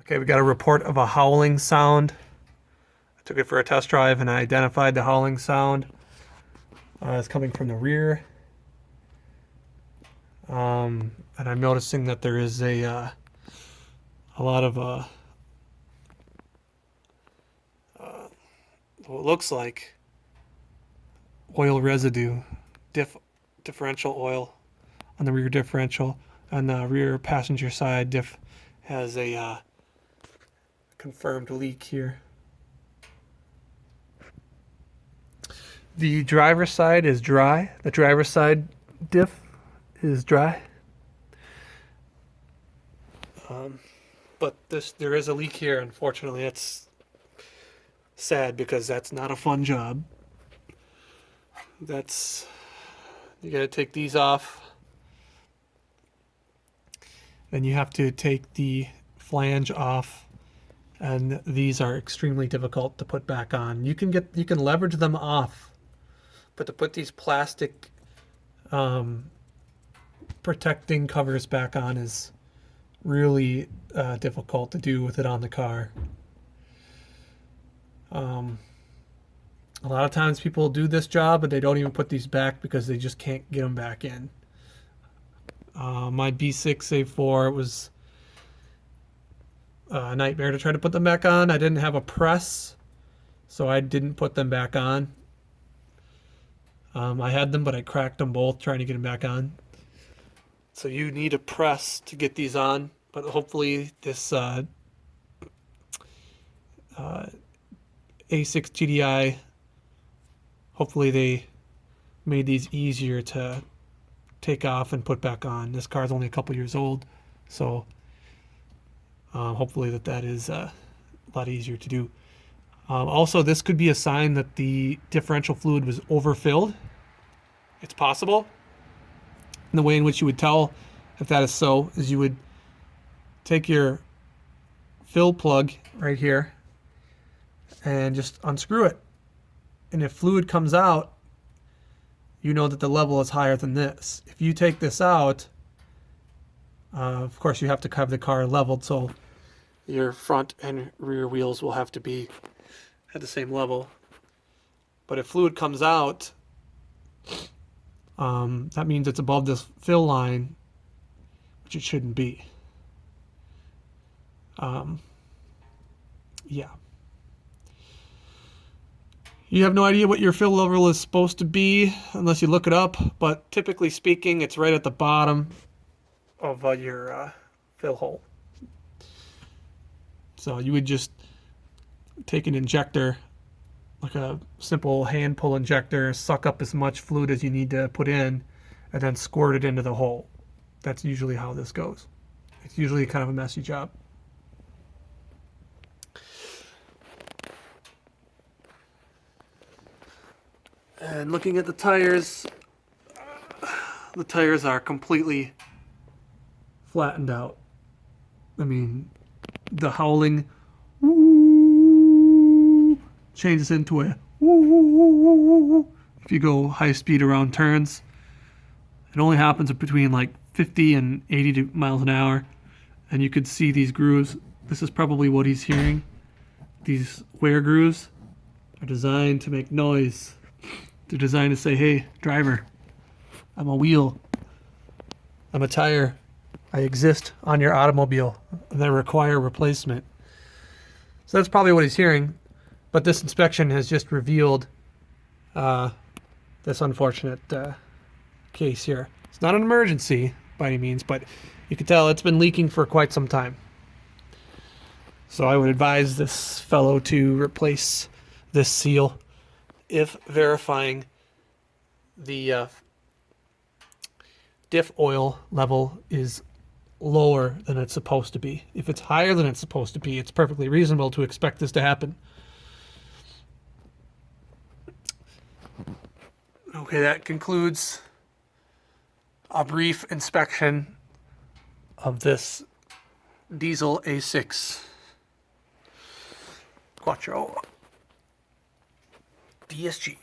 Okay, we got a report of a howling sound. I took it for a test drive and I identified the howling sound. It's coming from the rear. And I'm noticing that there is a lot of what looks like oil residue, differential oil on the rear differential. On the rear passenger side, diff has a confirmed leak here. The driver's side is dry. The driver's side diff is dry. But there is a leak here. Unfortunately, it's sad because that's not a fun job. You gotta take these off. Then you have to take the flange off, and these are extremely difficult to put back on. You can leverage them off, but to put these plastic protecting covers back on is really difficult to do with it on the car. A lot of times people do this job, but they don't even put these back because they just can't get them back in. My B6 A4, it was a nightmare to try to put them back on. I didn't have a press, so I didn't put them back on. I had them, but I cracked them both trying to get them back on. So you need a press to get these on, but hopefully this A6 TDI, hopefully they made these easier to take off and put back on. This car is only a couple years old, so hopefully that is a lot easier to do. Also, this could be a sign that the differential fluid was overfilled. It's possible. And the way in which you would tell if that is so is you would take your fill plug right here and just unscrew it. And if fluid comes out, you know that the level is higher than this. If you take this out, of course you have to have the car leveled, so your front and rear wheels will have to be at the same level. But if fluid comes out, that means it's above this fill line, which it shouldn't be. Yeah. You have no idea what your fill level is supposed to be unless you look it up, but typically speaking, it's right at the bottom of your fill hole. So you would just take an injector, like a simple hand pull injector, suck up as much fluid as you need to put in, and then squirt it into the hole. That's usually how this goes. It's usually kind of a messy job. And looking at the tires are completely flattened out. I mean, the howling woo changes into a woo. If you go high speed around turns, it only happens between like 50 and 80 miles an hour, and you could see these grooves. This is probably what he's hearing. These wear grooves are designed to make noise. They're designed to say, hey, driver, I'm a wheel, I'm a tire, I exist on your automobile, and I require replacement. So that's probably what he's hearing, but this inspection has just revealed this unfortunate case here. It's not an emergency by any means, but you can tell it's been leaking for quite some time. So I would advise this fellow to replace this seal if verifying the diff oil level is lower than it's supposed to be. If it's higher than it's supposed to be, it's perfectly reasonable to expect this to happen. Okay, that concludes a brief inspection of this diesel A6 Quattro DSG.